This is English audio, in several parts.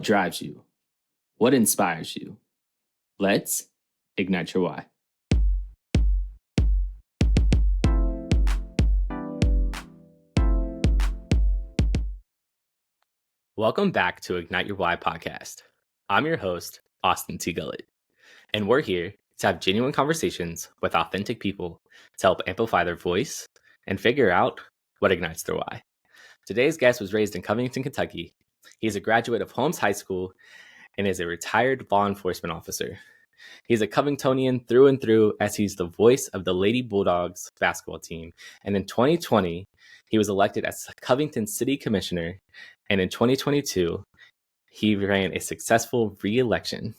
drives you? What inspires you? Let's ignite your why. Welcome back to Ignite Your Why podcast. I'm your host, Austin T. Gullett, and we're here to have genuine conversations with authentic people to help amplify their voice and figure out what ignites their why. Today's guest was raised in Covington, Kentucky. He's a graduate of Holmes High School and is a retired law enforcement officer. He's a Covingtonian through and through, as he's the voice of the Lady Bulldogs basketball team. And in 2020, he was elected as Covington City Commissioner. And in 2022, he ran a successful re-election.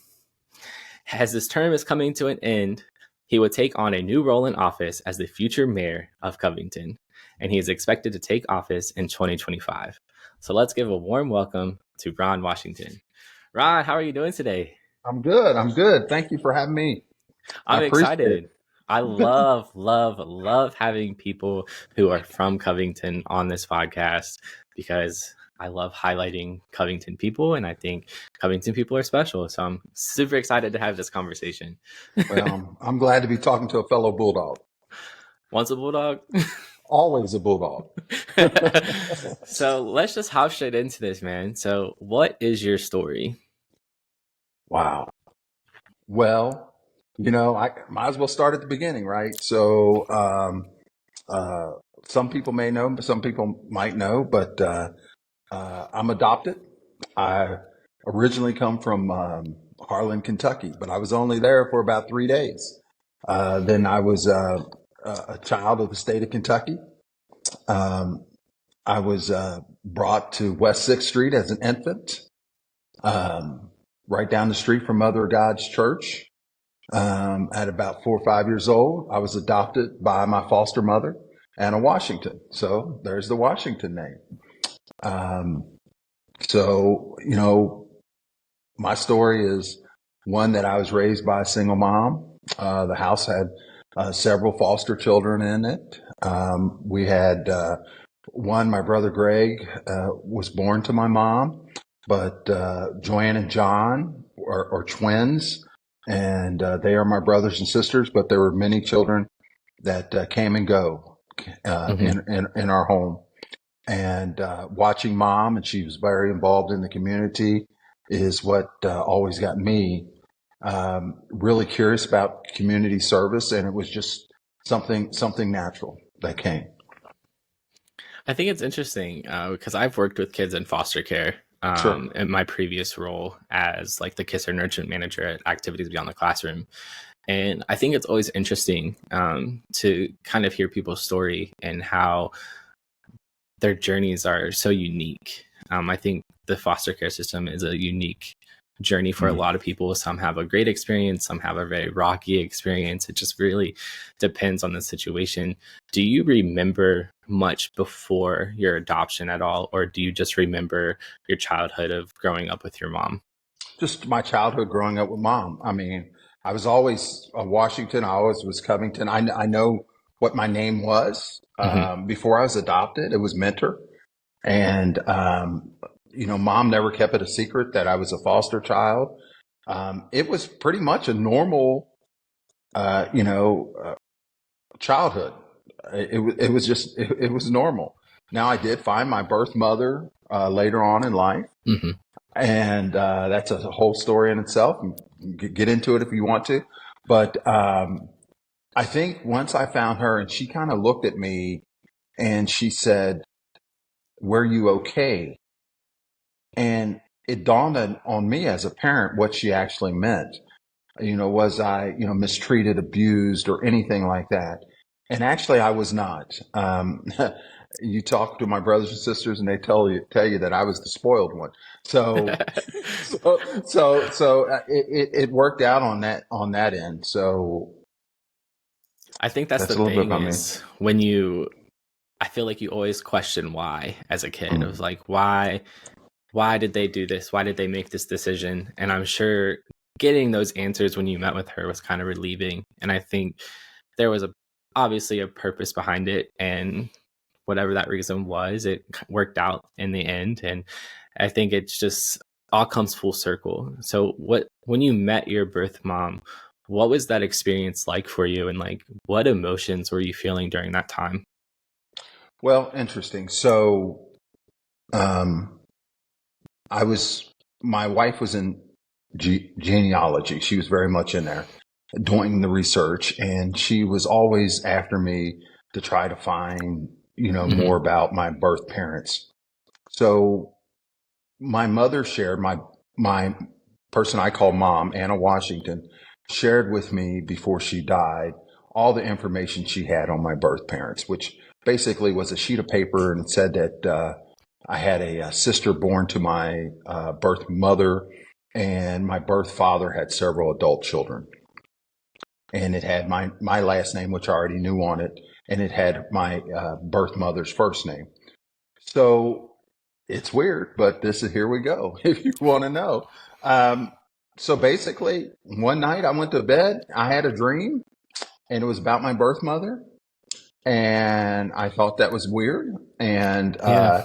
As his term is coming to an end, he would take on a new role in office as the future mayor of Covington. And he is expected to take office in 2025. So let's give a warm welcome to Ron Washington. Ron, how are you doing today? I'm good. Thank you for having me. I'm excited. I love having people who are from Covington on this podcast because I love highlighting Covington people, and I think Covington people are special. So I'm super excited to have this conversation. Well, I'm glad to be talking to a fellow Bulldog. Once a Bulldog? Always a Bulldog. So let's just hop straight into this, man. So what is your story? Wow. Well, I might as well start at the beginning, right? So some people may know, but some people might know, but I'm adopted. I originally come from Harlan, Kentucky, but I was only there for about 3 days. Then I was a child of the state of Kentucky. I was brought to West 6th Street as an infant, right down the street from Mother of God's Church. At about 4 or 5 years old, I was adopted by my foster mother, Anna Washington. So there's the Washington name. My story is one that I was raised by a single mom. The house had several foster children in it. We had one, my brother Greg, was born to my mom, but Joanne and John are twins, and they are my brothers and sisters, but there were many children that came and go in our home. And watching mom, and she was very involved in the community, is what always got me really curious about community service, and it was just something natural that came. I think it's interesting because I've worked with kids in foster care in my previous role as like the Kiss or Nurturant manager at Activities Beyond the Classroom. And I think it's always interesting to kind of hear people's story and how their journeys are so unique. I think the foster care system is a unique journey for a lot of people. Some have a great experience, some have a very rocky experience. It just really depends on the situation. Do you remember much before your adoption at all, or do you just remember your childhood of growing up with your mom? Just my childhood growing up with mom. I mean, I was always Washington. I always was Covington. I know what my name was before I was adopted. It was Mentor. And mom never kept it a secret that I was a foster child. It was pretty much a normal, childhood. It was normal. Now I did find my birth mother later on in life, and that's a whole story in itself. Get into it if you want to, but I think once I found her, and she kind of looked at me, and she said, "Were you okay?" And it dawned on me as a parent what she actually meant. Was I, mistreated, abused, or anything like that? And actually, I was not. You talk to my brothers and sisters, and they tell you that I was the spoiled one. So it worked out on that end. So I think that's the thing is when I feel like you always question why as a kid. It was like, why did they do this? Why did they make this decision? And I'm sure getting those answers when you met with her was kind of relieving. And I think there was obviously a purpose behind it. And whatever that reason was, it worked out in the end. And I think it's just all comes full circle. So when you met your birth mom, what was that experience like for you, and like what emotions were you feeling during that time? Well, interesting. So, um, my wife was in genealogy. She was very much in there doing the research, and she was always after me to try to find, Hmm. more about my birth parents. So my mother shared my person I call mom, Anna Washington, shared with me before she died all the information she had on my birth parents, which basically was a sheet of paper and said that I had a sister born to my birth mother, and my birth father had several adult children. And it had my last name, which I already knew on it, and it had my birth mother's first name. So it's weird, but here we go. If you want to know. Um, so basically, one night I went to bed. I had a dream, and it was about my birth mother, and I thought that was weird. And Yeah.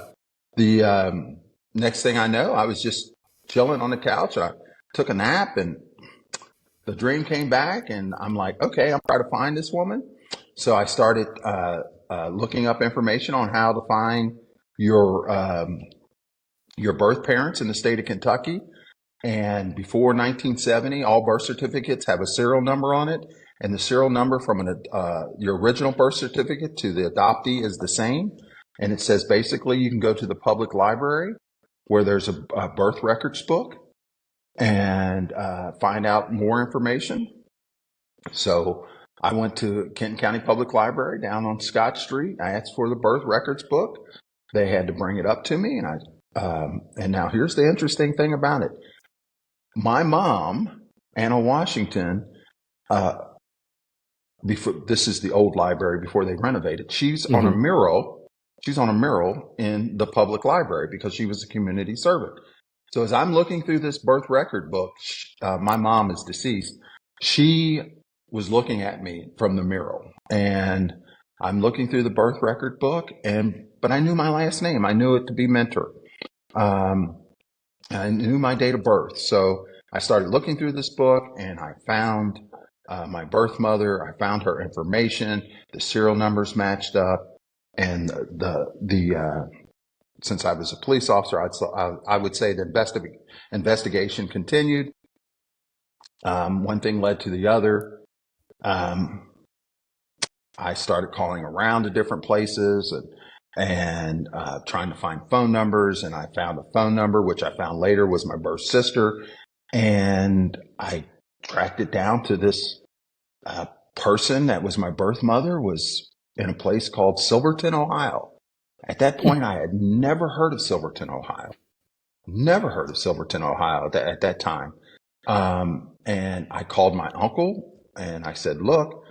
the next thing I know, I was just chilling on the couch. I took a nap, and the dream came back, and I'm like, okay, I'm trying to find this woman. So I started looking up information on how to find your um, your birth parents in the state of Kentucky. And before 1970, all birth certificates have a serial number on it. And the serial number from your original birth certificate to the adoptee is the same. And it says basically you can go to the public library where there's a birth records book and find out more information. So I went to Kenton County Public Library down on Scott Street. I asked for the birth records book. They had to bring it up to me, and now here's the interesting thing about it. My mom, Anna Washington, uh, before this is the old library before they renovated. She's on a Hmm. mural. She's on a mural in the public library because she was a community servant. So as I'm looking through this birth record book, my mom is deceased. She was looking at me from the mural, and I'm looking through the birth record book, but I knew my last name. I knew it to be Mentor. Um, I knew my date of birth. So I started looking through this book, and I found my birth mother. I found her information. The serial numbers matched up, and since I was a police officer, I would say the investigation continued. One thing led to the other. Um, I started calling around to different places and trying to find phone numbers. And I found a phone number, which I found later was my birth sister. And I tracked it down to this uh, person that was my birth mother was in a place called Silverton, Ohio. At that point, I had never heard of Silverton, Ohio. Never heard of Silverton, Ohio at that time. And I called my uncle and I said, look,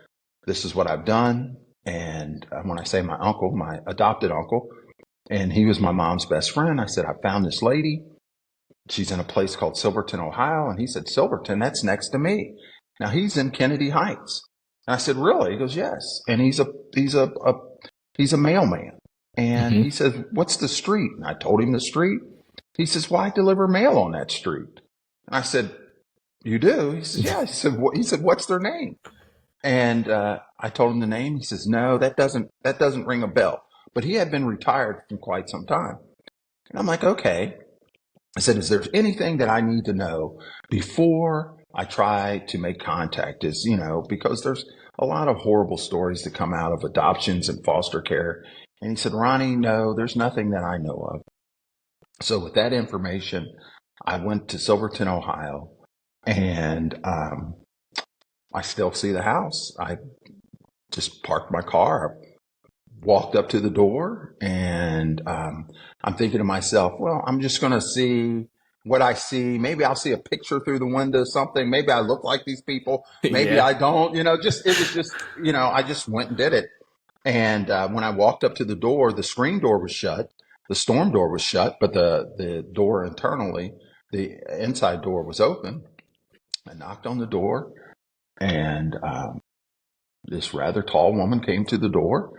this is what I've done. And when I say my uncle, my adopted uncle, and he was my mom's best friend, I said, I found this lady. She's in a place called Silverton, Ohio. And he said, Silverton, that's next to me. Now he's in Kennedy Heights. And I said, really? He goes, yes. And he's a mailman. And Hmm. he says, what's the street? And I told him the street. He says, well, I deliver mail on that street. And I said, you do? He says, yeah. He said, what's their name? And I told him the name. He says, no, that doesn't ring a bell. But he had been retired for quite some time. And I'm like, okay. I said, is there anything that I need to know before I try to make contact? Because there's a lot of horrible stories that come out of adoptions and foster care. And he said, Ronnie, no, there's nothing that I know of. So with that information, I went to Silverton, Ohio, and I still see the house. I just parked my car, walked up to the door, and I'm thinking to myself, well, I'm just going to see what I see. Maybe I'll see a picture through the window, something. Maybe I look like these people. Maybe Yeah. I don't. It was just, I just went and did it. And when I walked up to the door, the screen door was shut. The storm door was shut, but the door internally, the inside door was open. I knocked on the door, and this rather tall woman came to the door.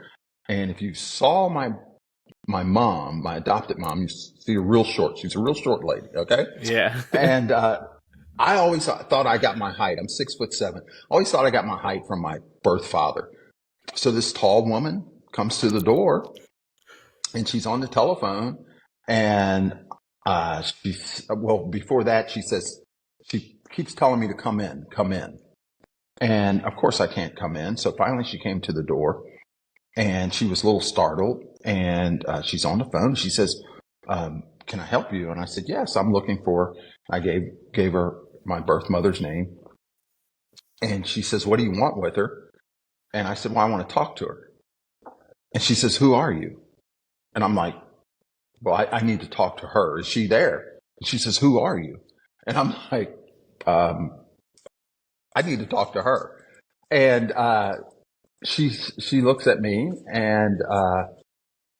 And if you saw my my mom, my adopted mom, you see her real short. She's a real short lady. Okay. Yeah. And, I always thought I got my height. I'm 6'7". Always thought I got my height from my birth father. So this tall woman comes to the door and she's on the telephone and, before that, she keeps telling me to come in. And of course I can't come in. So finally she came to the door and she was a little startled and, she's on the phone. She says, can I help you? And I said, yes, I gave her my birth mother's name. And she says, what do you want with her? And I said, well, I want to talk to her. And she says, who are you? And I'm like, well, I need to talk to her. Is she there? And she says, who are you? And I'm like, I need to talk to her. And, she looks at me and,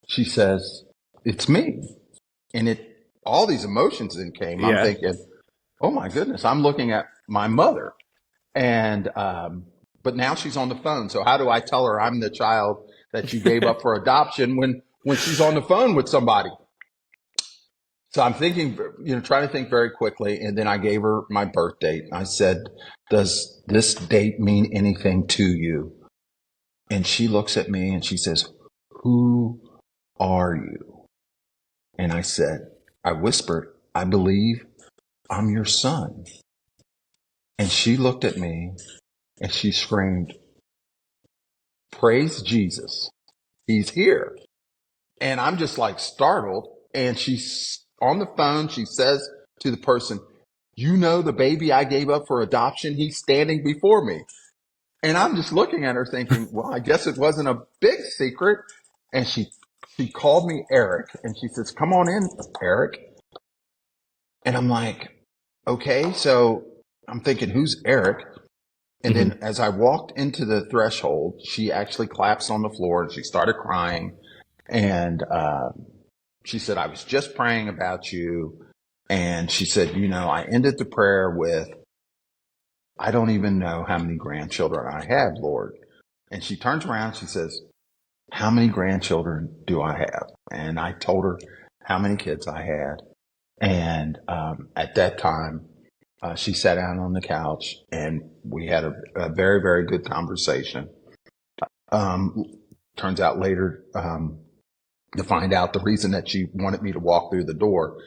she says, it's me. And all these emotions then came. Yeah. I'm thinking, oh my goodness, I'm looking at my mother. And, but now she's on the phone. So how do I tell her I'm the child that you gave up for adoption when she's on the phone with somebody? So I'm thinking, trying to think very quickly. And then I gave her my birth date. I said, does this date mean anything to you? And she looks at me and she says, who are you? And I whispered, I believe I'm your son. And she looked at me and she screamed, praise Jesus. He's here. And I'm just like startled. And she's on the phone. She says to the person, you know, the baby I gave up for adoption, he's standing before me. And I'm just looking at her thinking, well, I guess it wasn't a big secret. And she called me Eric and she says, come on in, Eric. And I'm like, okay. So I'm thinking, who's Eric? And then as I walked into the threshold, she actually collapsed on the floor and she started crying. And, she said, I was just praying about you. And she said, I ended the prayer with, I don't even know how many grandchildren I have, Lord. And she turns around and she says, how many grandchildren do I have? And I told her how many kids I had. And, at that time, she sat down on the couch and we had a very, very good conversation. Turns out later, to find out the reason that she wanted me to walk through the door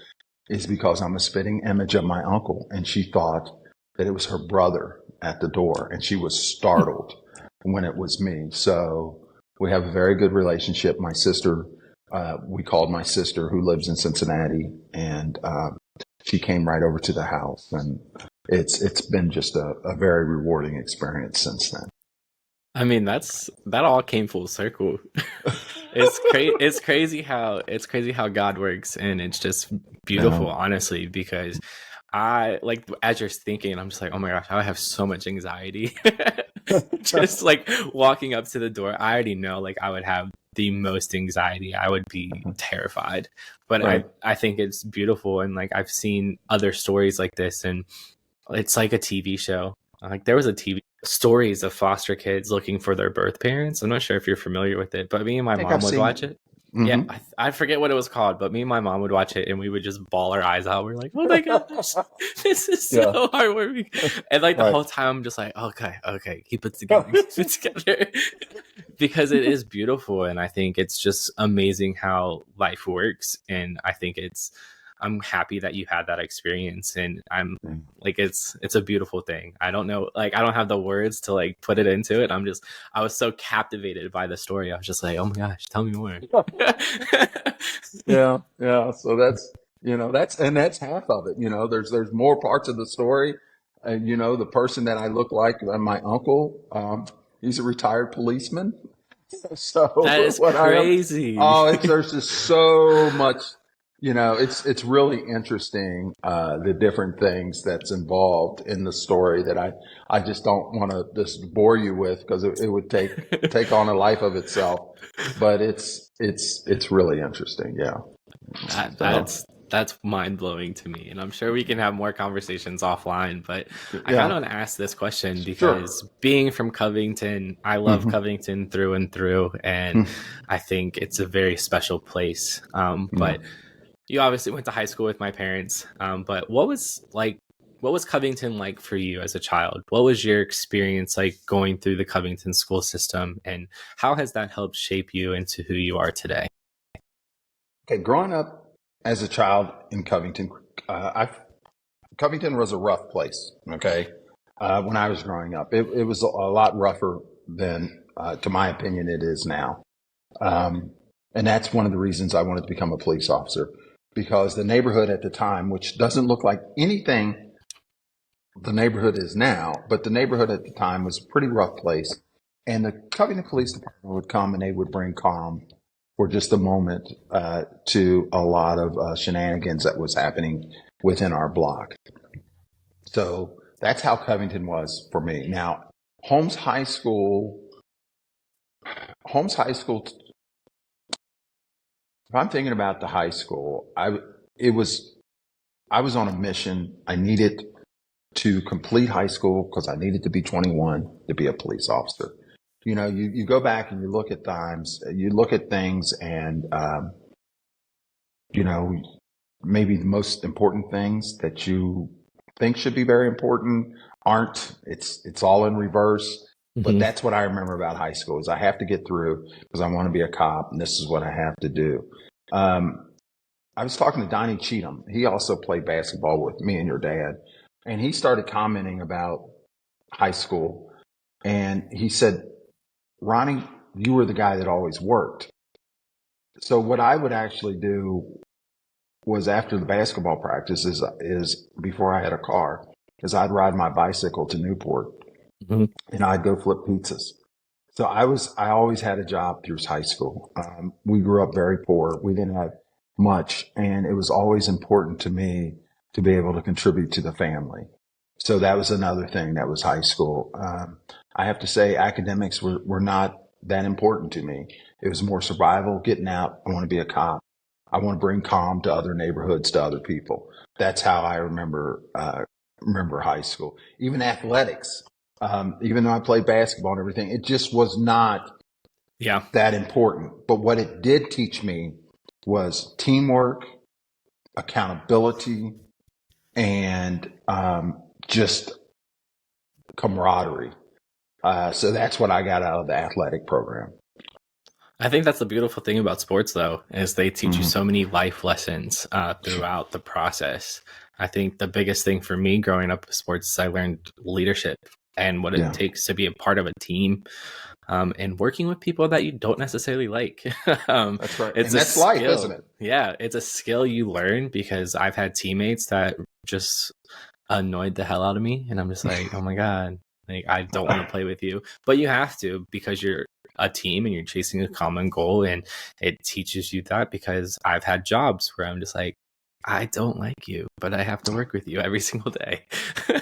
is because I'm a spitting image of my uncle. And she thought that it was her brother at the door. And she was startled when it was me. So we have a very good relationship. My sister, we called my sister who lives in Cincinnati and, she came right over to the house and it's been just a very rewarding experience since then. I mean, that all came full circle. It's crazy how God works, and it's just beautiful, honestly, because I like, as you're thinking, I'm just like, oh my gosh, I have so much anxiety. Just like walking up to the door, I already know like I would have the most anxiety. I would be terrified. But right. I think it's beautiful, and like I've seen other stories like this, and it's like a TV show. Like there was a TV stories of foster kids looking for their birth parents. I'm not sure if you're familiar with it, but me and my mom would watch it. Mm-hmm. Yeah, I forget what it was called, but me and my mom would watch it and we would just bawl our eyes out. We're like, oh my gosh, this is so heartwarming. And like the whole time I'm just like, okay, keep it together, because it is beautiful. And I think it's just amazing how life works. And I think I'm happy that you had that experience, and I'm like, it's a beautiful thing. I don't know, like, I don't have the words to like put it into it. I was so captivated by the story. I was just like, oh my gosh, tell me more. Yeah. So that's half of it. There's more parts of the story. And, the person that I look like, my uncle, he's a retired policeman. So that is crazy. There's just so much. It's really interesting, the different things that's involved in the story that I just don't want to just bore you with because it would take on a life of itself, but it's really interesting. Yeah. That's mind blowing to me. And I'm sure we can have more conversations offline. But I kind Yeah, of want to ask this question sure. because being from Covington, I love Hmm. Covington through and through. And I think it's a very special place. Yeah. But you obviously went to high school with my parents. But what was Covington like for you as a child? What was your experience like going through the Covington school system? And how has that helped shape you into who you are today? Okay, growing up as a child in Covington, Covington was a rough place. Okay, when I was growing up, it was a lot rougher than, to my opinion, it is now. Um, and that's one of the reasons I wanted to become a police officer, because the neighborhood at the time, which doesn't look like anything the neighborhood is now, but the neighborhood at the time was a pretty rough place. And the Covington Police Department would come and they would bring calm for just a moment to a lot of shenanigans that was happening within our block. So that's how Covington was for me. Now, Holmes High School, Holmes High School. If I'm thinking about the high school, it was I was on a mission. I needed to complete high school because I needed to be 21 to be a police officer. You know, you go back and you look at times, you look at things, and you know, maybe the most important things that you think should be very important aren't. It's all in reverse. But Hmm. that's what I remember about high school is I have to get through because I want to be a cop, and this is what I have to do. Um, I was talking to Donnie Cheatham. He also played basketball with me and your dad, and he started commenting about high school, and he said, "Ronnie, you were the guy that always worked." So what I would actually do was after the basketball practice is before I had a car, is I'd ride my bicycle to Newport Hmm. and I'd go flip pizzas. So I always had a job through high school. We grew up very poor. We didn't have much, and it was always important to me to be able to contribute to the family. So that was another thing that was high school. I have to say academics were not that important to me. It was more survival, getting out. I want to be a cop. I want to bring calm to other neighborhoods, to other people. That's how I remember high school. Even athletics, even though I played basketball and everything, it just was not Yeah. that important. But what it did teach me was teamwork, accountability, and just camaraderie. So that's what I got out of the athletic program. I think that's the beautiful thing about sports, though, is they teach you Mm-hmm. so many life lessons throughout the process. I think the biggest thing for me growing up with sports is I learned leadership and what it Yeah, takes to be a part of a team and working with people that you don't necessarily like. that's right. It's And a that's life, isn't skill. it? Yeah, it's a skill you learn because I've had teammates that just annoyed the hell out of me. And I'm just like, oh my God, like, I don't want to play with you. But you have to because you're a team and you're chasing a common goal. And it teaches you that because I've had jobs where I'm just like, I don't like you, but I have to work with you every single day.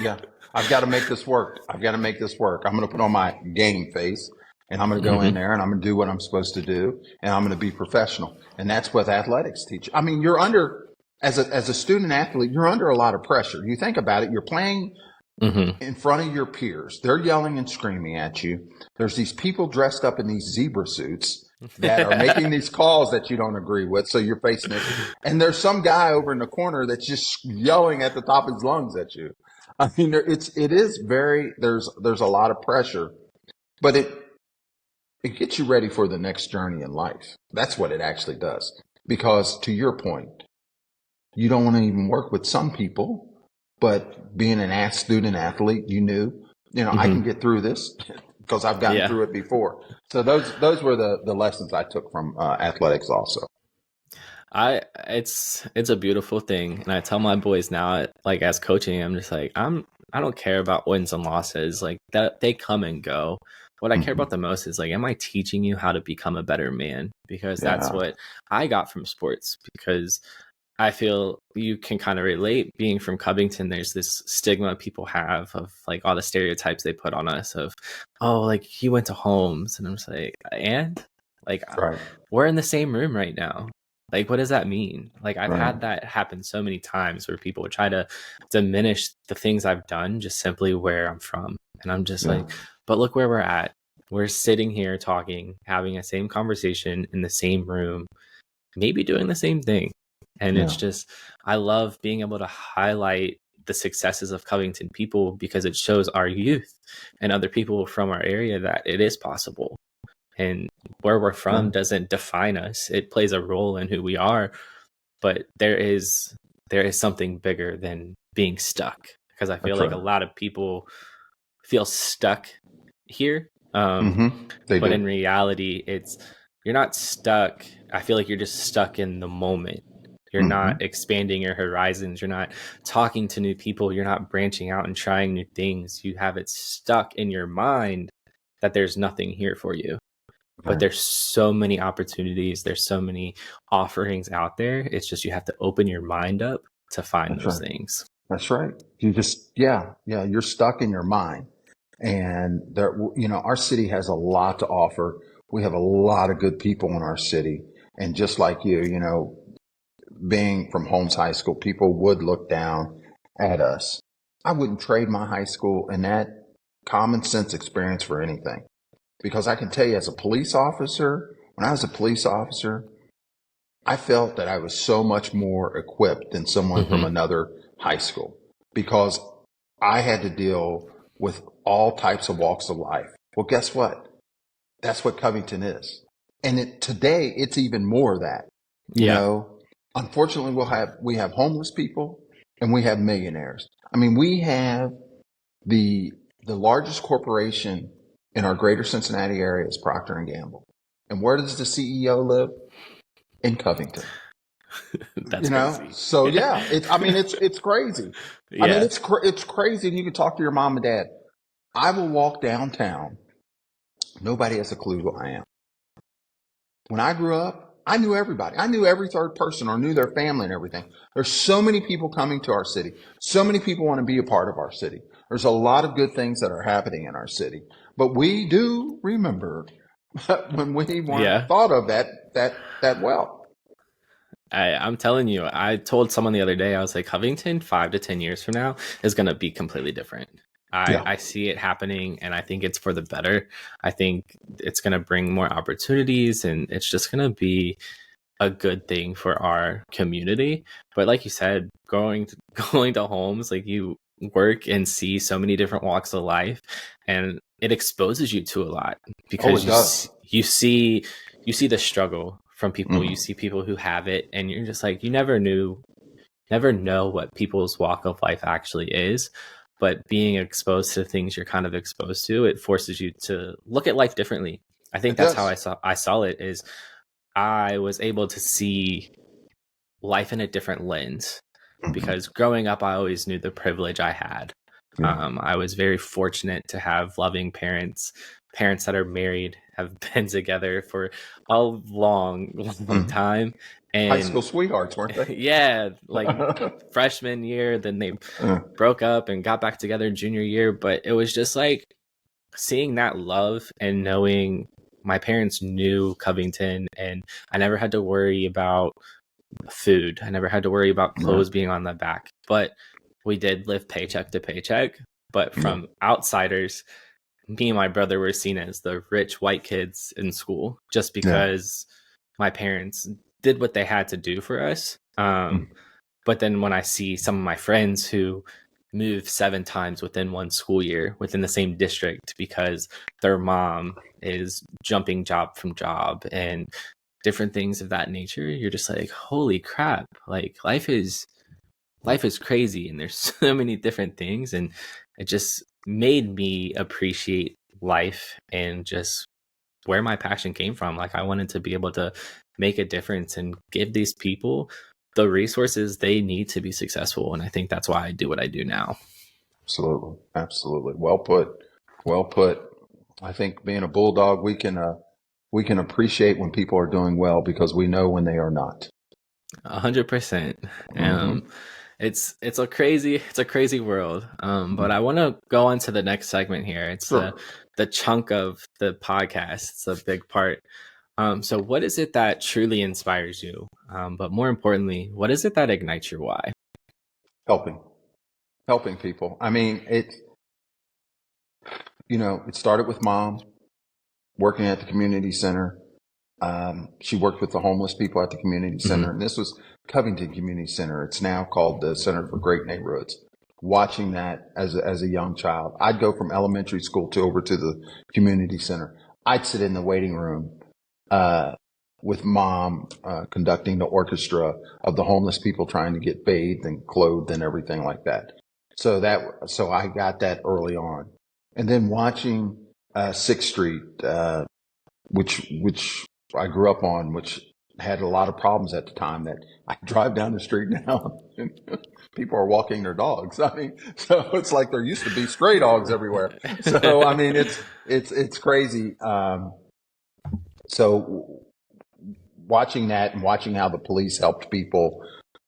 Yeah, I've got to make this work. I've got to make this work. I'm going to put on my game face and I'm going to go in Hmm. there and I'm going to do what I'm supposed to do and I'm going to be professional. And that's what athletics teach. I mean, you're under, as a student athlete, you're under a lot of pressure. You think about it, you're playing Hmm. in front of your peers. They're yelling and screaming at you. There's these people dressed up in these zebra suits that are making these calls that you don't agree with. So you're facing this. And there's some guy over in the corner that's just yelling at the top of his lungs at you. I mean, it is very, there's a lot of pressure, but it gets you ready for the next journey in life. That's what it actually does. Because to your point, you don't want to even work with some people, but being an student athlete, you knew, I Hmm. can get through this because I've gotten Yeah. through it before. So those were the lessons I took from athletics also. It's a beautiful thing, and I tell my boys now, like as coaching, I'm just like I don't care about wins and losses, like that they come and go. What I care Hmm. about the most is like, am I teaching you how to become a better man? Because that's Yeah. what I got from sports. Because I feel you can kind of relate. Being from Covington, there's this stigma people have of like all the stereotypes they put on us of, oh, like he went to Holmes, and I'm just like, and like Right. we're in the same room right now. Like, what does that mean? Like, I've Right. had that happen so many times where people would try to diminish the things I've done just simply where I'm from. And I'm just Yeah. like, but look where we're at. We're sitting here talking, having a same conversation in the same room, maybe doing the same thing. And it's Yeah. just, I love being able to highlight the successes of Covington people because it shows our youth and other people from our area that it is possible. And where we're from doesn't define us. It plays a role in who we are, but there is something bigger than being stuck, because I feel That's like a right. lot of people feel stuck here. They But do. in reality, you're not stuck. I feel like you're just stuck in the moment. You're not expanding your horizons. You're not talking to new people. You're not branching out and trying new things. You have it stuck in your mind that there's nothing here for you. But Right. there's so many opportunities. There's so many offerings out there. It's just you have to open your mind up to find That's those right. things. That's right. You just, you're stuck in your mind. And there, our city has a lot to offer. We have a lot of good people in our city. And just like you, being from Holmes High School, people would look down at us. I wouldn't trade my high school and that common sense experience for anything. Because I can tell you, as a police officer, when I was a police officer, I felt that I was so much more equipped than someone from another high school because I had to deal with all types of walks of life. Well, guess what? That's what Covington is. And today it's even more of that. Yeah. Unfortunately we have homeless people and we have millionaires. I mean, we have the largest corporation in our greater Cincinnati area is Procter and Gamble. And where does the CEO live? In Covington. That's crazy. So yeah, it's crazy. I mean, Yeah. it's crazy. And you can talk to your mom and dad. I will walk downtown. Nobody has a clue who I am. When I grew up, I knew everybody. I knew every third person or knew their family and everything. There's so many people coming to our city. So many people want to be a part of our city. There's a lot of good things that are happening in our city. But we do remember when we weren't thought of that well. I'm telling you, I told someone the other day, I was like, Covington 5 to 10 years from now is going to be completely different. I see it happening, and I think it's for the better. I think it's going to bring more opportunities, and it's just going to be a good thing for our community. But like you said, going to Holmes, like, you work and see so many different walks of life, and it exposes you to a lot because you see the struggle from people. You see people who have it, and you're just like, you never know what people's walk of life actually is. But being exposed to things you're kind of exposed to, it forces you to look at life differently. I think that's how I saw it. Is I was able to see life in a different lens, because growing up, I always knew the privilege I had. I was very fortunate to have loving parents that are married, have been together for a long time. And high school sweethearts, weren't they? Yeah, like freshman year, then they broke up and got back together junior year. But it was just like seeing that love and knowing my parents knew Covington, and I never had to worry about food. I never had to worry about clothes being on the back. But we did live paycheck to paycheck. But from outsiders, me and my brother were seen as the rich white kids in school just because my parents did what they had to do for us. But then when I see some of my friends who moved 7 times within one school year within the same district because their mom is jumping job from job and different things of that nature, you're just like, holy crap, like life is crazy, and there's so many different things. And it just made me appreciate life and just where my passion came from. Like, I wanted to be able to make a difference and give these people the resources they need to be successful. And I think that's why I do what I do now. Absolutely. Well put. I think being a bulldog, we can appreciate when people are doing well because we know when they are not. 100%. It's a crazy world. But I want to go on to the next segment here. It's the chunk of the podcast. It's a big part. So what is it that truly inspires you? But more importantly, what is it that ignites your why? Helping, helping people. I mean, it started with mom working at the community center. She worked with the homeless people at the community center, Mm-hmm. and this was Covington Community Center. It's now called the Center for Great Neighborhoods. Watching that as a young child, I'd go from elementary school to over to the community center. I'd sit in the waiting room with mom conducting the orchestra of the homeless people trying to get bathed and clothed and everything like that. So I got that early on, and then watching Sixth Street, which I grew up on, which had a lot of problems at the time. That I drive down the street now, and people are walking their dogs. I mean, so it's like there used to be stray dogs everywhere. So I mean, it's crazy. So watching that and watching how the police helped people,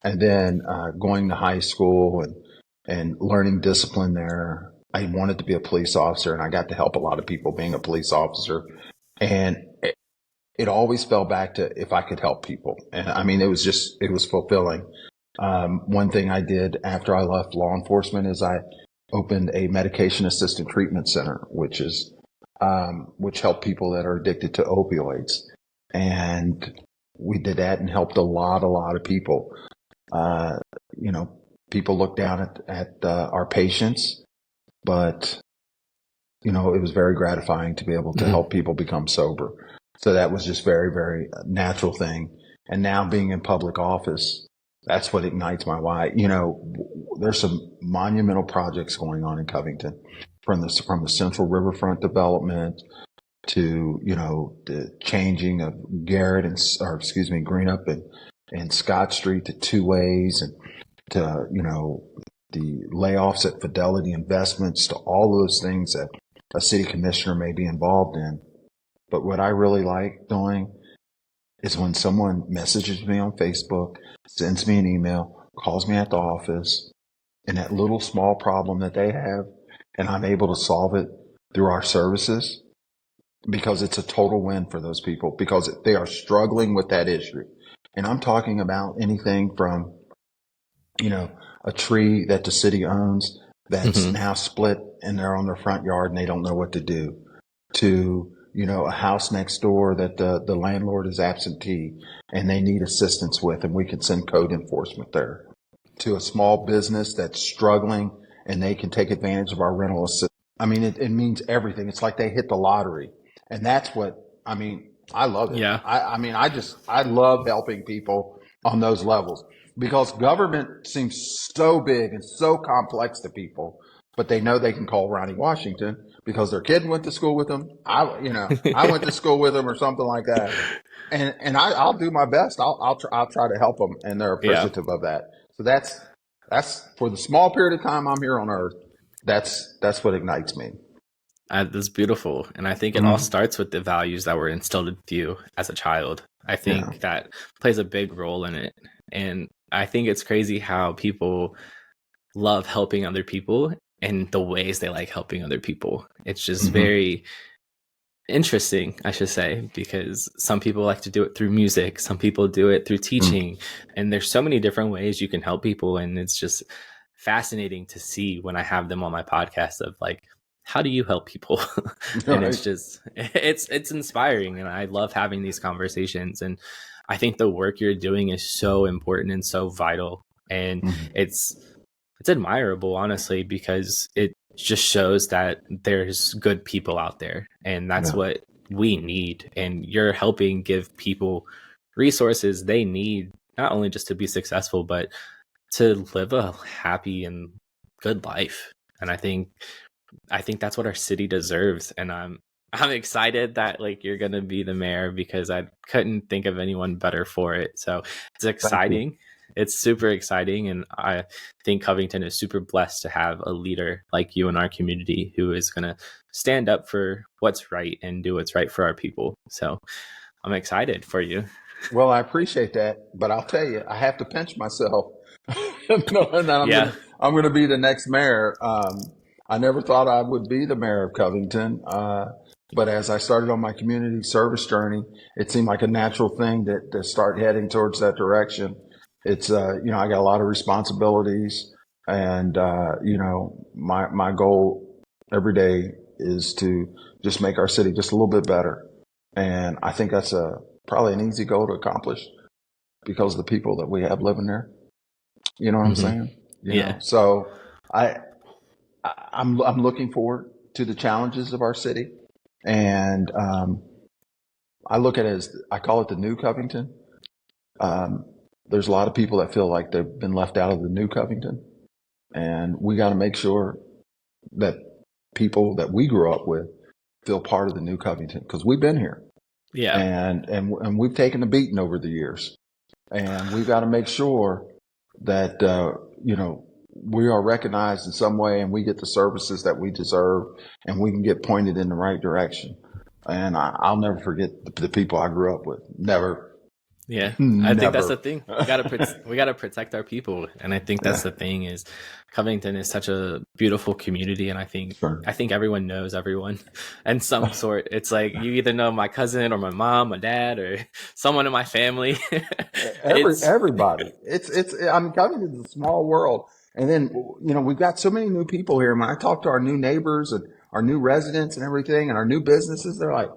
and then going to high school and learning discipline there. I wanted to be a police officer, and I got to help a lot of people being a police officer. And it always fell back to if I could help people. And I mean, it was fulfilling. One thing I did after I left law enforcement is I opened a medication assisted treatment center, which helped people that are addicted to opioids. And we did that and helped a lot of people. Uh, People look down at our patients, but it was very gratifying to be able to help people become sober. So that was just very, very natural thing. And now being in public office, that's what ignites my why. There's some monumental projects going on in Covington, from the Central Riverfront development to, the changing of Greenup and Scott Street to two ways, and to, the layoffs at Fidelity Investments, to all those things that a city commissioner may be involved in. But what I really like doing is when someone messages me on Facebook, sends me an email, calls me at the office, and that little small problem that they have, and I'm able to solve it through our services, because it's a total win for those people, because they are struggling with that issue. And I'm talking about anything from, a tree that the city owns that's now split and they're on their front yard and they don't know what to do, to, a house next door that the landlord is absentee and they need assistance with, and we can send code enforcement there, to a small business that's struggling and they can take advantage of our rental assistance. I mean, it means everything. It's like they hit the lottery. And that's what, I love it. Yeah. I love helping people on those levels, because government seems so big and so complex to people, but they know they can call Ronnie Washington because their kid went to school with them. I went to school with them or something like that. And I'll do my best. I'll try to help them, and they're appreciative of that. So that's for the small period of time I'm here on earth. That's what ignites me. That's beautiful. And I think it all starts with the values that were instilled with you as a child. I think that plays a big role in it. And I think it's crazy how people love helping other people and the ways they like helping other people. It's just very interesting, I should say, because some people like to do it through music, some people do it through teaching, and there's so many different ways you can help people. And it's just fascinating to see when I have them on my podcast of like, how do you help people? And it's just, it's inspiring. And I love having these conversations. And I think the work you're doing is so important and so vital. And it's admirable, honestly, because it just shows that there's good people out there, and that's what we need. And you're helping give people resources they need, not only just to be successful, but to live a happy and good life. And I think that's what our city deserves. And I'm excited that like you're going to be the mayor, because I couldn't think of anyone better for it. So it's exciting. It's super exciting. And I think Covington is super blessed to have a leader like you in our community who is going to stand up for what's right and do what's right for our people. So I'm excited for you. Well, I appreciate that, but I'll tell you, I have to pinch myself knowing that I'm going to be the next mayor. I never thought I would be the mayor of Covington. But as I started on my community service journey, it seemed like a natural thing to start heading towards that direction. It's, I got a lot of responsibilities and, my goal every day is to just make our city just a little bit better. And I think that's probably an easy goal to accomplish because of the people that we have living there. You know what I'm Hmm. saying? Yeah. So I, I'm looking forward to the challenges of our city. And I look at it as, I call it the new Covington. Um, there's a lot of people that feel like they've been left out of the new Covington. And we got to make sure that people that we grew up with feel part of the new Covington because we've been here Yeah. and we've taken a beating over the years. And we've got to make sure that, we are recognized in some way and we get the services that we deserve and we can get pointed in the right direction. And I'll never forget the people I grew up with. Never, Yeah, I think that's the never. thing. We gotta protect our people, and I think that's Yeah, the thing is Covington is such a beautiful community, and sure. I think everyone knows everyone, and some sort. It's like you either know my cousin or my mom, my dad, or someone in my family. It's Everybody. I mean, Covington's a small world. And then, we've got so many new people here. When I talk to our new neighbors and our new residents and everything and our new businesses, they're like,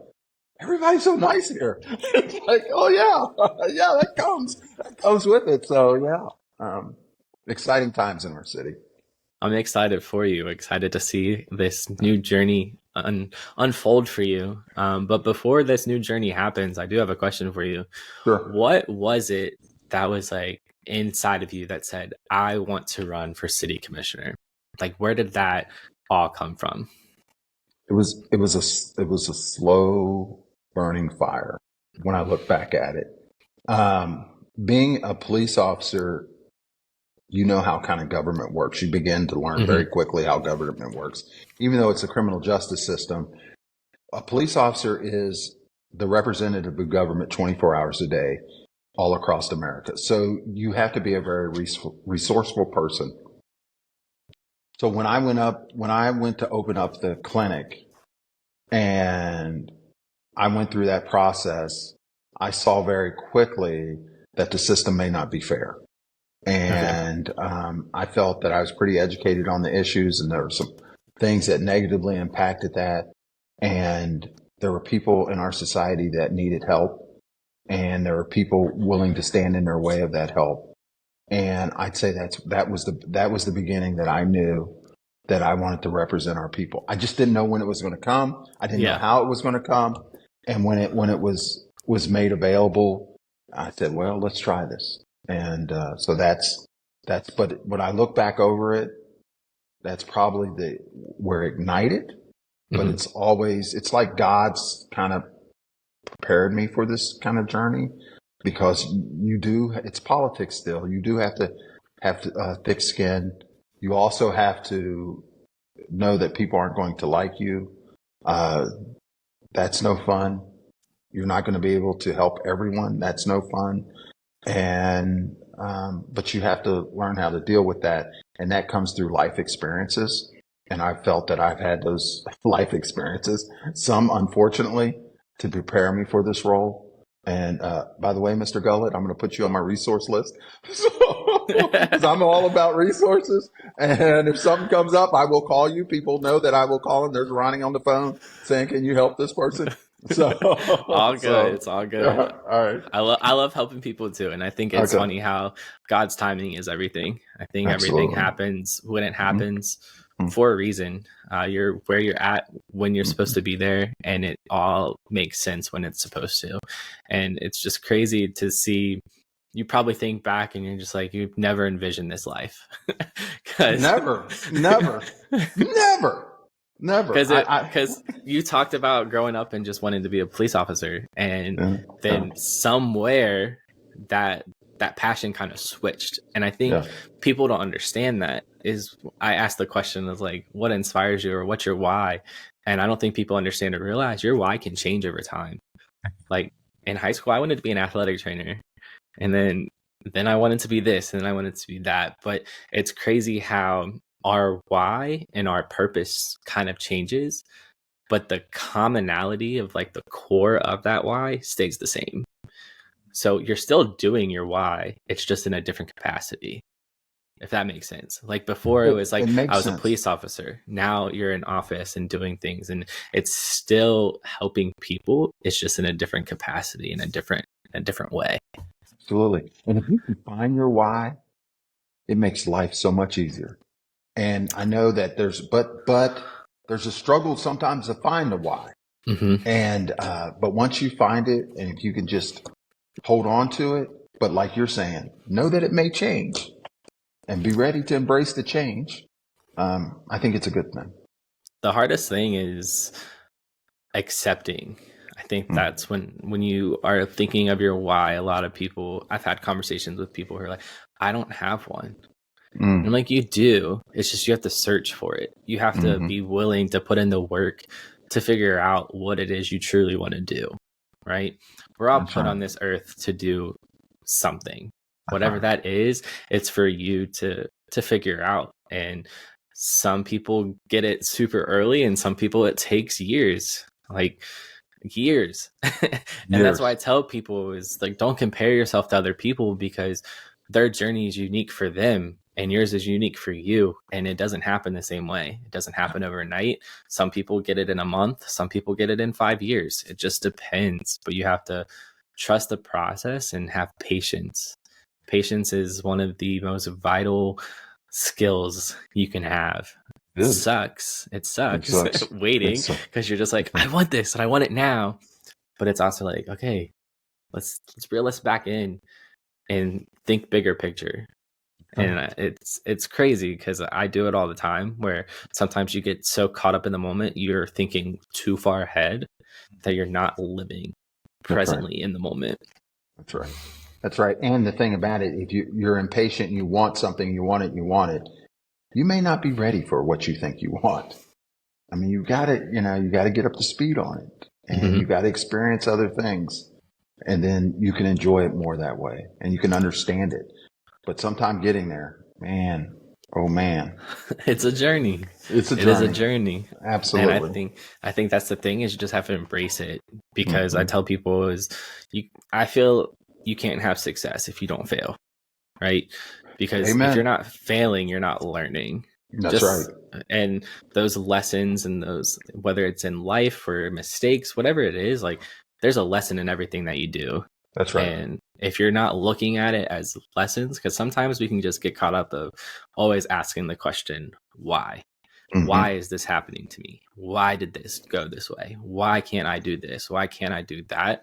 everybody's so nice here. It's like, oh yeah, yeah, that comes with it. So yeah, exciting times in our city. I'm excited for you. Excited to see this new journey unfold for you. But before this new journey happens, I do have a question for you. Sure. What was it that was like inside of you that said, I want to run for city commissioner? Like, where did that all come from? It was a slow burning fire when I look back at it. Being a police officer, you know how kind of government works. You begin to learn very Hmm. quickly how government works. Even though it's a criminal justice system, a police officer is the representative of government 24 hours a day all across America. So you have to be a very resourceful person. So when I went to open up the clinic and I went through that process, I saw very quickly that the system may not be fair. Okay. And I felt that I was pretty educated on the issues, and there were some things that negatively impacted that. And there were people in our society that needed help, and there were people willing to stand in their way of that help. And I'd say that was the beginning that I knew that I wanted to represent our people. I just didn't know when it was going to come. I didn't know Yeah. how it was going to come. And when it was made available, I said, well, let's try this. And so but when I look back over it, that's probably where it ignited. But Hmm. it's like God's kind of prepared me for this kind of journey because it's politics still. You do have to have thick skin. You also have to know that people aren't going to like you. Uh, that's no fun. You're not going to be able to help everyone. That's no fun. And, but you have to learn how to deal with that. And that comes through life experiences. And I've felt that I've had those life experiences, some unfortunately, to prepare me for this role. And by the way, Mr. Gullett, I'm going to put you on my resource list. Because I'm all about resources. And if something comes up, I will call you. People know that I will call them. There's Ronnie on the phone saying, can you help this person? So, All good. so, It's all good. all right. I love helping people too, and I think it's Okay. funny how God's timing is everything. I think everything Absolutely. happens when it Mm-hmm. happens for a reason. You're where you're at when you're supposed to be there, and it all makes sense when it's supposed to. And it's just crazy to see. You probably think back, and you're just like, you've never envisioned this life, because Never, never, never, never. because you talked about growing up and just wanting to be a police officer, and Yeah, then somewhere that that passion kind of switched. And I think yeah, people don't understand that. Is I asked the question of like, what inspires you or what's your why? And I don't think people understand or realize your why can change over time. Like in high school, I wanted to be an athletic trainer, and then I wanted to be this, and then I wanted to be that. But it's crazy how our why and our purpose kind of changes but the commonality of like the core of that why stays the same. So you're still doing your why, it's just in a different capacity, if that makes sense. Like before it was like I was a police officer. Now you're in office and doing things, and it's still helping people. It's just in a different capacity, in a different way. Absolutely. And if you can find your why, it makes life so much easier. And I know that but there's a struggle sometimes to find the why. Mm-hmm. And but once you find it, and if you can just hold on to it, but like you're saying, know that it may change and be ready to embrace the change. I think it's a good thing. The hardest thing is accepting. I think that's when you are thinking of your why. A lot of people, I've had conversations with people who are like, I don't have one. And I'm like, you do. It's just you have to search for it. You have to be willing to put in the work to figure out what it is you truly want to do. Right? We're all put on this earth to do something. Whatever that is, it's for you to figure out. And some people get it super early, and some people it takes years. Like years. And that's why I tell people is like, don't compare yourself to other people, because their journey is unique for them and yours is unique for you. And it doesn't happen the same way. It doesn't happen overnight. Some people get it in a month. Some people get it in 5 years. It just depends. But you have to trust the process and have patience. Patience is one of the most vital skills you can have. It sucks waiting, because you're just like, I want this and I want it now. But it's also like, okay, let's reel us back in and think bigger picture. And it's crazy, because I do it all the time, where sometimes you get so caught up in the moment, you're thinking too far ahead that you're not living presently in the moment. That's right. And the thing about it, if you're impatient and you want something, you want it, you may not be ready for what you think you want. I mean, you got to get up to speed on it, and you got to experience other things, and then you can enjoy it more that way, and you can understand it. But sometime getting there, man, oh man, it's a journey. It is a journey. Absolutely. And I think that's the thing, is you just have to embrace it, because I tell people I feel you can't have success if you don't fail, right? Because if you're not failing, you're not learning. That's right. And those lessons, and those, whether it's in life or mistakes, whatever it is, like there's a lesson in everything that you do. That's right. And if you're not looking at it as lessons, because sometimes we can just get caught up of always asking the question, why? Why is this happening to me? Why did this go this way? Why can't I do this? Why can't I do that?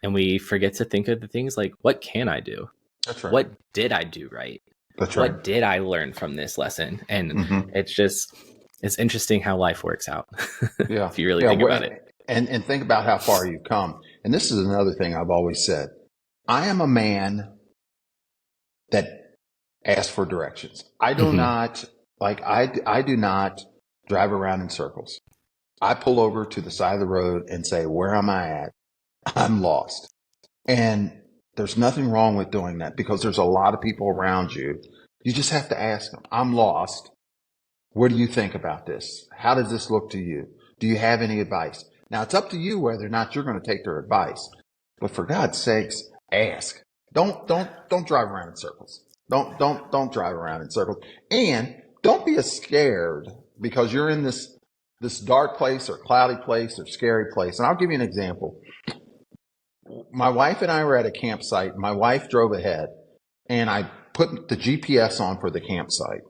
And we forget to think of the things like, what can I do? That's right. What did I do right? That's right. What did I learn from this lesson? And it's interesting how life works out. Yeah. If you really think about it. And think about how far you've come. And this is another thing I've always said. I am a man that asks for directions. I do not, I do not drive around in circles. I pull over to the side of the road and say, where am I at? I'm lost. And there's nothing wrong with doing that, because there's a lot of people around you. You just have to ask them, I'm lost. What do you think about this? How does this look to you? Do you have any advice? Now, it's up to you whether or not you're going to take their advice. But for God's sakes, ask. Don't drive around in circles. Don't drive around in circles. And don't be scared because you're in this dark place or cloudy place or scary place. And I'll give you an example. My wife and I were at a campsite. My wife drove ahead, and I put the GPS on for the campsite.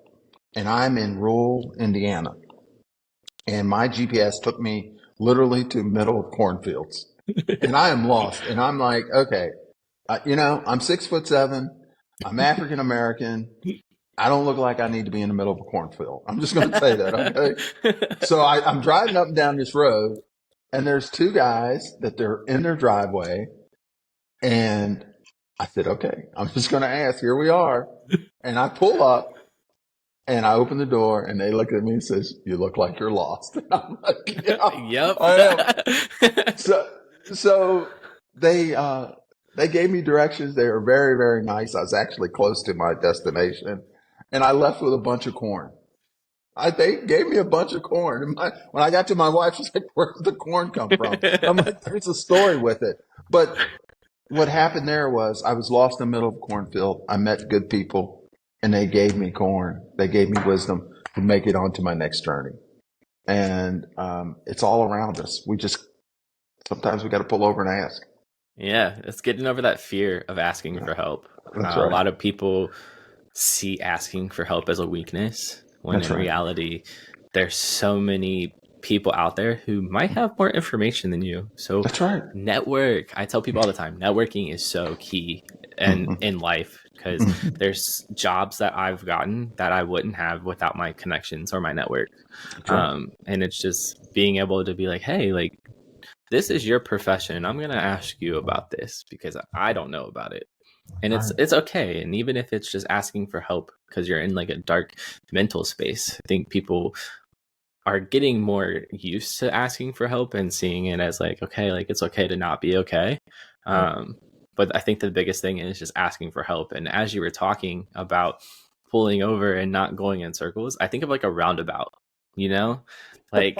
And I'm in rural Indiana. And my GPS took me literally to middle of cornfields. And I am lost. And I'm like, okay, I'm 6'7". I'm African American. I don't look like I need to be in the middle of a cornfield. I'm just going to say that, okay? So I'm driving up and down this road, and there's two guys that they're in their driveway. And I said, okay, I'm just going to ask. Here we are. And I pull up, and I open the door, and they look at me and says, you look like you're lost. And I'm like, yeah, yep. I am. So they gave me directions. They were very, very nice. I was actually close to my destination, and I left with a bunch of corn. They gave me a bunch of corn. And when I got to my wife, she's like, "Where did the corn come from?" I'm like, "There's a story with it." But what happened there was I was lost in the middle of a cornfield. I met good people, and they gave me corn. They gave me wisdom to make it onto my next journey. And it's all around us. Sometimes we got to pull over and ask. Yeah, it's getting over that fear of asking for help. That's A right. lot of people see asking for help as a weakness, when That's in right. reality, there's so many people out there who might have more information than you. So That's right. network. I tell people all the time, networking is so key in life, because there's jobs that I've gotten that I wouldn't have without my connections or my network. That's right. And it's just being able to be like, hey, like, this is your profession. I'm going to ask you about this because I don't know about it. And it's okay. And even if it's just asking for help because you're in like a dark mental space, I think people are getting more used to asking for help and seeing it as like, okay, like it's okay to not be okay. But I think the biggest thing is just asking for help. And as you were talking about pulling over and not going in circles, I think of like a roundabout, you know, like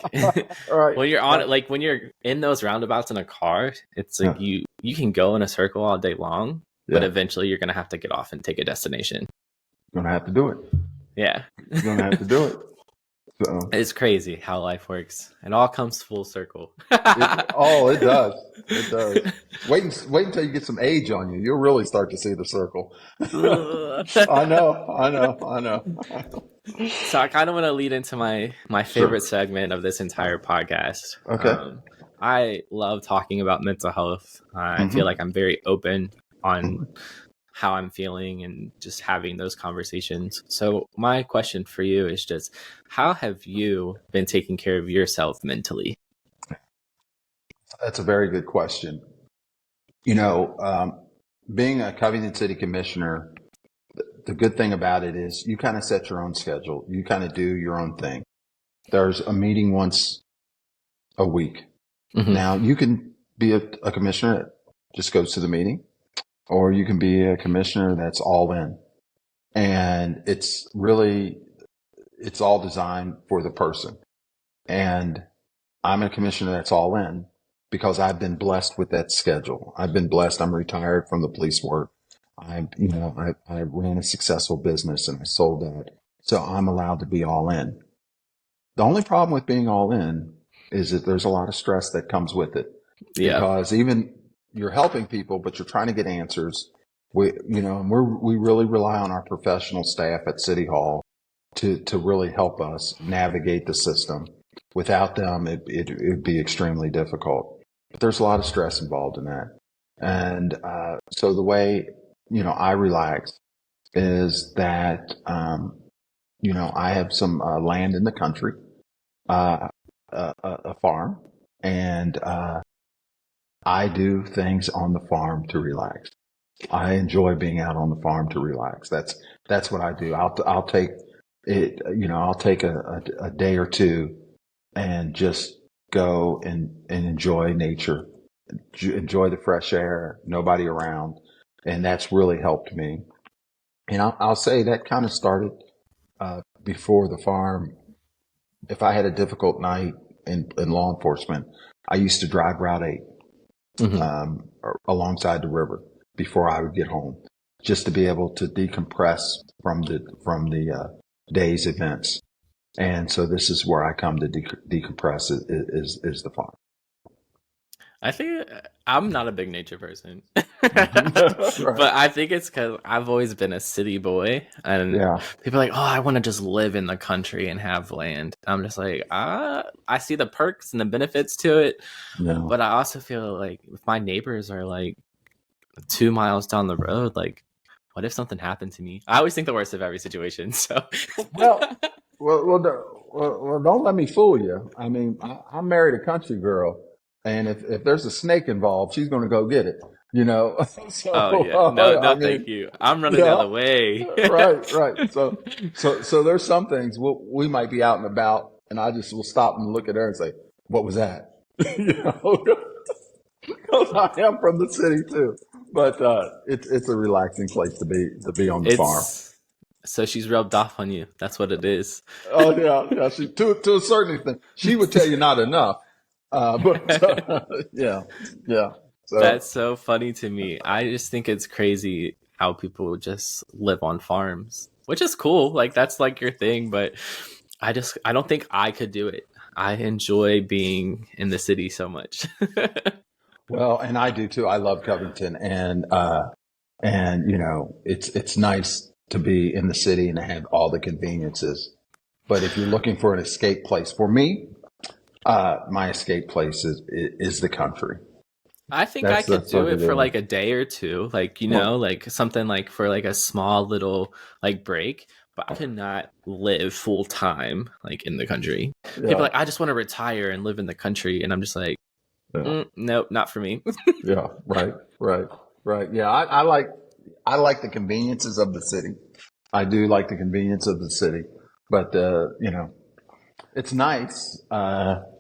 Right. when you're on it, like when you're in those roundabouts in a car, it's like you can go in a circle all day long, but eventually you're going to have to get off and take a destination. You're going to have to do it. Yeah. You're going to have to do it. So It's crazy how life works. It all comes full circle. it does. It does. Wait until you get some age on you. You'll really start to see the circle. I know. So I kind of want to lead into my favorite segment of this entire podcast. Okay. I love talking about mental health. I feel like I'm very open on how I'm feeling and just having those conversations. So my question for you is just, how have you been taking care of yourself mentally? That's a very good question. Being a Covington City Commissioner, the good thing about it is you kind of set your own schedule. You kind of do your own thing. There's a meeting once a week. Now, you can be a commissioner that just goes to the meeting, or you can be a commissioner that's all in. And it's all designed for the person. And I'm a commissioner that's all in because I've been blessed with that schedule. I've been blessed. I'm retired from the police work. I ran a successful business and I sold that. So I'm allowed to be all in. The only problem with being all in is that there's a lot of stress that comes with it. Yeah. Because even you're helping people, but you're trying to get answers. We really rely on our professional staff at City Hall to really help us navigate the system. Without them, it'd be extremely difficult. But there's a lot of stress involved in that. And so the way, I relax is that, I have some land in the country, a farm, and I do things on the farm to relax. I enjoy being out on the farm to relax. That's what I do. I'll take it, I'll take a day or two and just go and enjoy nature, enjoy the fresh air, nobody around. And that's really helped me. And I'll say that kind of started before the farm. If I had a difficult night in law enforcement, I used to drive Route 8 alongside the river before I would get home, just to be able to decompress from the day's events. And so this is where I come to decompress is the farm. I think I'm not a big nature person, Right. but I think it's because I've always been a city boy, and people are like, oh, I want to just live in the country and have land. I'm just like, I see the perks and the benefits to it, but I also feel like if my neighbors are like 2 miles down the road, like, what if something happened to me? I always think the worst of every situation. So, well, don't let me fool you. I mean, I married a country girl. And if there's a snake involved, she's going to go get it, So, oh yeah, no, thank you. I'm running the other way. Right. So there's some things we might be out and about, and I just will stop and look at her and say, "What was that?" Because I am from the city too. But it's a relaxing place to be on the farm. So she's rubbed off on you. That's what it is. Oh yeah, yeah. She to a certain extent, she would tell you not enough. But yeah, yeah. That's So so funny to me. I just think it's crazy how people just live on farms, which is cool. Like that's like your thing, but I don't think I could do it. I enjoy being in the city so much. well, and I do too. I love Covington, and it's nice to be in the city and to have all the conveniences. But if you're looking for an escape place, for me, my escape place is the country. I think I could That's do what it it for is. like a day or two, like Well, like something like for like a small little like break. But I could not live full time like in the country. People are yeah, like, I just want to retire and live in the country, and I'm just like, yeah, nope, not for me. yeah. Right, right, right. Yeah, I like the conveniences of the city. I do like the convenience of the city, but it's nice.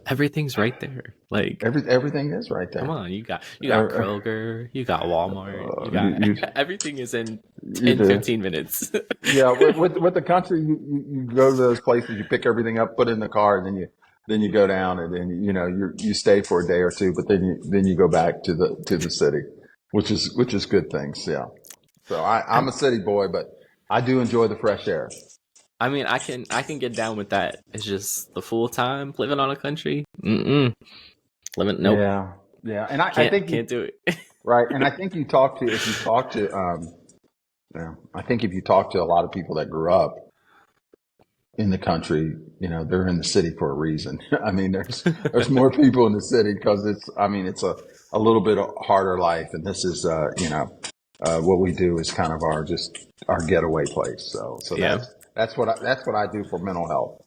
Everything's right there. Like, Everything is right come there. on, you got Uh, Kroger, you got Walmart, you you, got you everything is in you 10, do. 15 minutes. Yeah, with the country, you go to those places, you pick everything up, put it in the car, and then you go down, and then you stay for a day or two, but then you go back to the city, which is good things. Yeah. So I'm I'm, a city boy, but I do enjoy the fresh air. I mean, I can get down with that. It's just the full time living on a country. Mm-mm. Living, nope, Yeah, yeah, and I think can't do it. right, and I think you talk to if you talk to I think if you talk to a lot of people that grew up in the country, they're in the city for a reason. I mean, there's more people in the city because it's a little bit harder life, and this is what we do is kind of our getaway place. So Yeah, that's what I do for mental health.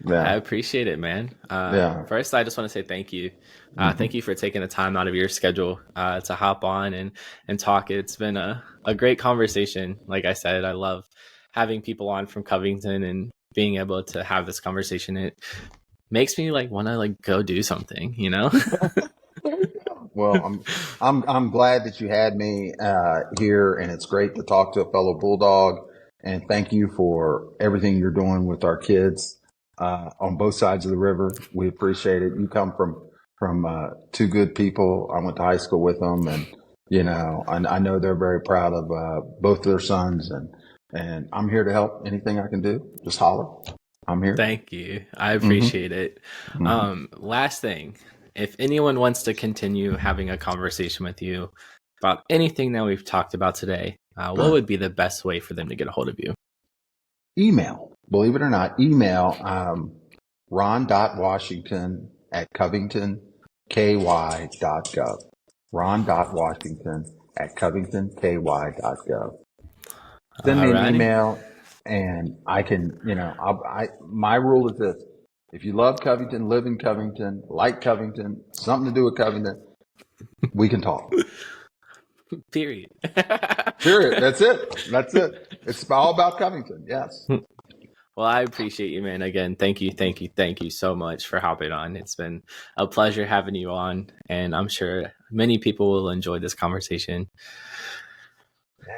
I Yeah, appreciate it, man. yeah. First, I just want to say thank you. Thank Hmm. you for taking the time out of your schedule to hop on and talk. It's been a great conversation. Like I said, I love having people on from Covington and being able to have this conversation. It makes me like want to like go do something, you know? There you go. Well, I'm glad that you had me here, and it's great to talk to a fellow Bulldog. And thank you for everything you're doing with our kids on both sides of the river. We appreciate it. You come from two good people. I went to high school with them, and I know they're very proud of both their sons. And I'm here to help. Anything I can do, just holler. I'm here. Thank you. I Hmm. appreciate it. Hmm. Last thing, if anyone wants to continue having a conversation with you about anything that we've talked about today, what would be the best way for them to get a hold of you? Email, believe it or not, email ron.washington at covingtonky.gov. Ron.washington at covingtonky.gov. Send me an Alrighty. email and I can, my rule is this. If you love Covington, live in Covington, like Covington, something to do with Covington, we can talk. Period. Period. That's it. That's it. It's all about Covington. Yes. Well, I appreciate you, man. Again, thank you so much for hopping on. It's been a pleasure having you on, and I'm sure many people will enjoy this conversation.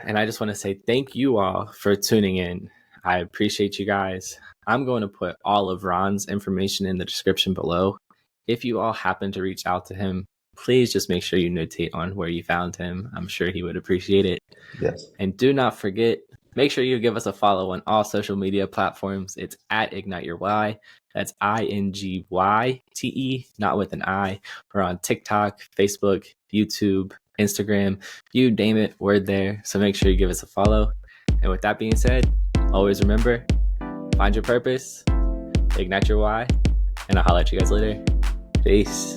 And I just want to say thank you all for tuning in. I appreciate you guys. I'm going to put all of Ron's information in the description below. If you all happen to reach out to him, please just make sure you notate on where you found him. I'm sure he would appreciate it. Yes. And do not forget, make sure you give us a follow on all social media platforms. It's at Ignyte Your Y. That's INGYTE, not with an I. We're on TikTok, Facebook, YouTube, Instagram, you name it, we're there. So make sure you give us a follow. And with that being said, always remember, find your purpose, ignite your why, and I'll holler at you guys later. Peace.